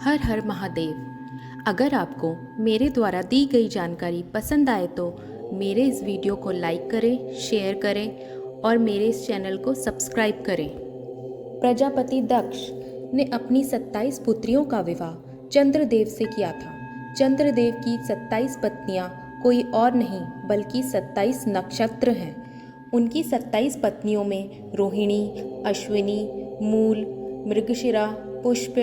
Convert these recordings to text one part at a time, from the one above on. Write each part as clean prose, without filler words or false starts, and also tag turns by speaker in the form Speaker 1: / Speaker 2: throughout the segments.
Speaker 1: हर हर महादेव। अगर आपको मेरे द्वारा दी गई जानकारी पसंद आए तो मेरे इस वीडियो को लाइक करें, शेयर करें और मेरे इस चैनल को सब्सक्राइब करें। प्रजापति दक्ष ने अपनी 27 पुत्रियों का विवाह चंद्रदेव से किया था। चंद्रदेव की 27 पत्नियां कोई और नहीं बल्कि 27 नक्षत्र हैं। उनकी 27 पत्नियों में रोहिणी, अश्विनी, मूल, मृगशिरा, पुष्प,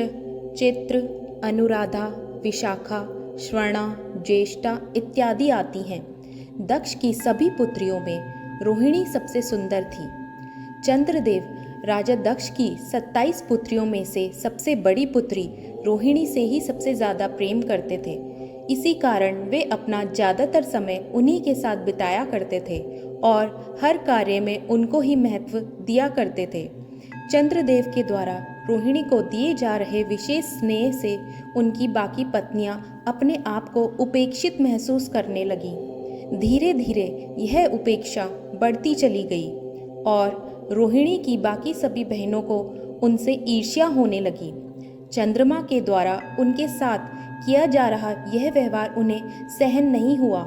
Speaker 1: चित्र, अनुराधा, विशाखा, श्रवणा, ज्येष्ठा इत्यादि आती हैं। दक्ष की सभी पुत्रियों में रोहिणी सबसे सुंदर थी। चंद्रदेव राजा दक्ष की 27 पुत्रियों में से सबसे बड़ी पुत्री रोहिणी से ही सबसे ज़्यादा प्रेम करते थे। इसी कारण वे अपना ज़्यादातर समय उन्हीं के साथ बिताया करते थे और हर कार्य में उनको ही महत्व दिया करते थे। चंद्रदेव के द्वारा रोहिणी को दिए जा रहे विशेष स्नेह से उनकी बाकी पत्नियां अपने आप को उपेक्षित महसूस करने लगीं। धीरे धीरे यह उपेक्षा बढ़ती चली गई और रोहिणी की बाकी सभी बहनों को उनसे ईर्ष्या होने लगी। चंद्रमा के द्वारा उनके साथ किया जा रहा यह व्यवहार उन्हें सहन नहीं हुआ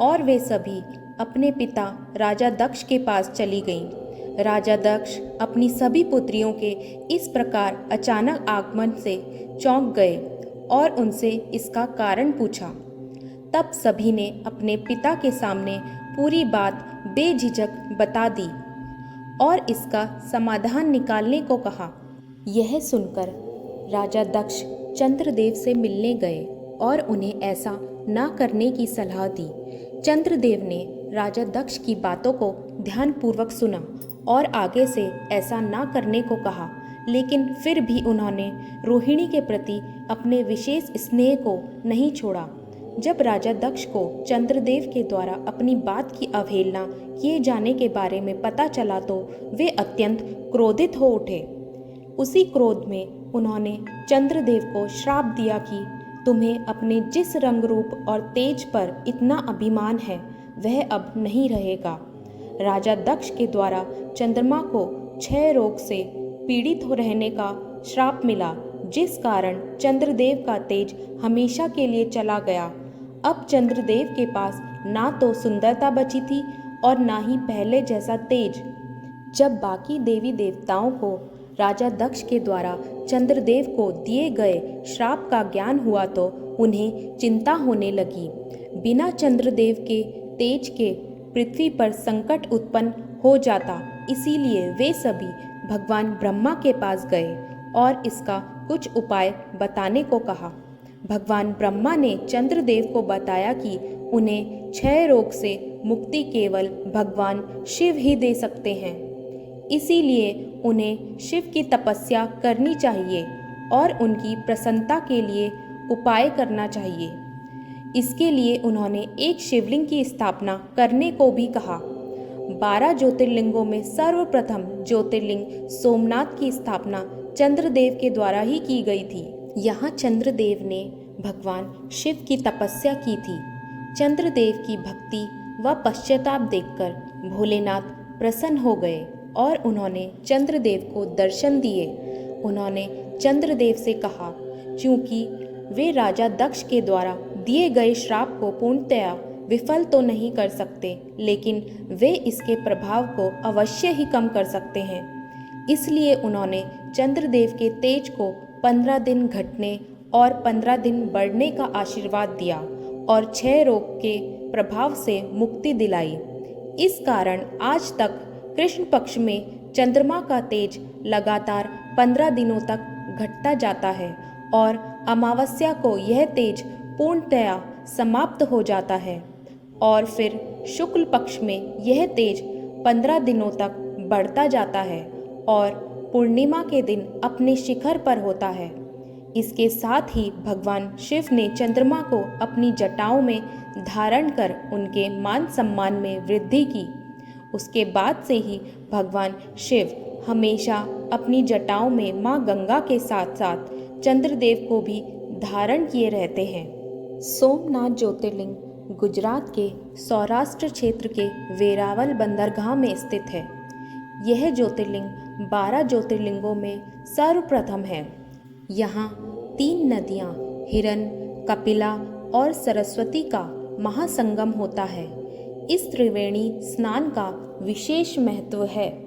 Speaker 1: और वे सभी अपने पिता राजा दक्ष के पास चली गईं। राजा दक्ष अपनी सभी पुत्रियों के इस प्रकार अचानक आगमन से चौंक गए और उनसे इसका कारण पूछा। तब सभी ने अपने पिता के सामने पूरी बात बेझिझक बता दी और इसका समाधान निकालने को कहा। यह सुनकर राजा दक्ष चंद्रदेव से मिलने गए और उन्हें ऐसा न करने की सलाह दी। चंद्रदेव ने राजा दक्ष की बातों को ध्यानपूर्वक सुना और आगे से ऐसा न करने को कहा, लेकिन फिर भी उन्होंने रोहिणी के प्रति अपने विशेष स्नेह को नहीं छोड़ा। जब राजा दक्ष को चंद्रदेव के द्वारा अपनी बात की अवहेलना किए जाने के बारे में पता चला तो वे अत्यंत क्रोधित हो उठे। उसी क्रोध में उन्होंने चंद्रदेव को श्राप दिया कि तुम्हें अपने जिस रंग रूप और तेज पर इतना अभिमान है वह अब नहीं रहेगा। राजा दक्ष के द्वारा चंद्रमा को क्षय रोग से पीड़ित हो रहने का श्राप मिला, जिस कारण चंद्रदेव का तेज हमेशा के लिए चला गया। अब चंद्रदेव के पास ना तो सुंदरता बची थी और ना ही पहले जैसा तेज। जब बाकी देवी देवताओं को राजा दक्ष के द्वारा चंद्रदेव को दिए गए श्राप का ज्ञान हुआ तो उन्हें चिंता होने लगी। बिना चंद्रदेव के तेज के पृथ्वी पर संकट उत्पन्न हो जाता, इसीलिए वे सभी भगवान ब्रह्मा के पास गए और इसका कुछ उपाय बताने को कहा। भगवान ब्रह्मा ने चंद्रदेव को बताया कि उन्हें क्षय रोग से मुक्ति केवल भगवान शिव ही दे सकते हैं, इसीलिए उन्हें शिव की तपस्या करनी चाहिए और उनकी प्रसन्नता के लिए उपाय करना चाहिए। इसके लिए उन्होंने एक शिवलिंग की स्थापना करने को भी कहा। 12 ज्योतिर्लिंगों में सर्वप्रथम ज्योतिर्लिंग सोमनाथ की स्थापना चंद्रदेव के द्वारा ही की गई थी। यहाँ चंद्रदेव ने भगवान शिव की तपस्या की थी। चंद्रदेव की भक्ति व पश्चाताप देखकर भोलेनाथ प्रसन्न हो गए और उन्होंने चंद्रदेव को दर्शन दिए। उन्होंने चंद्रदेव से कहा, चूँकि वे राजा दक्ष के द्वारा दिए गए श्राप को पूर्णतया विफल तो नहीं कर सकते, लेकिन वे इसके प्रभाव को अवश्य ही कम कर सकते हैं। इसलिए उन्होंने चंद्रदेव के तेज को 15 दिन घटने और 15 दिन बढ़ने का आशीर्वाद दिया और क्षय रोग के प्रभाव से मुक्ति दिलाई। इस कारण आज तक कृष्ण पक्ष में चंद्रमा का तेज लगातार 15 दिनों तक घटता जाता है और अमावस्या को यह तेज पूर्णतया समाप्त हो जाता है और फिर शुक्ल पक्ष में यह तेज 15 दिनों तक बढ़ता जाता है और पूर्णिमा के दिन अपने शिखर पर होता है। इसके साथ ही भगवान शिव ने चंद्रमा को अपनी जटाओं में धारण कर उनके मान सम्मान में वृद्धि की। उसके बाद से ही भगवान शिव हमेशा अपनी जटाओं में माँ गंगा के साथ साथ चंद्रदेव को भी धारण किए रहते हैं। सोमनाथ ज्योतिर्लिंग गुजरात के सौराष्ट्र क्षेत्र के वेरावल बंदरगाह में स्थित है। यह ज्योतिर्लिंग 12 ज्योतिर्लिंगों में सर्वप्रथम है। यहाँ 3 नदियाँ हिरन, कपिला और सरस्वती का महासंगम होता है। इस त्रिवेणी स्नान का विशेष महत्व है।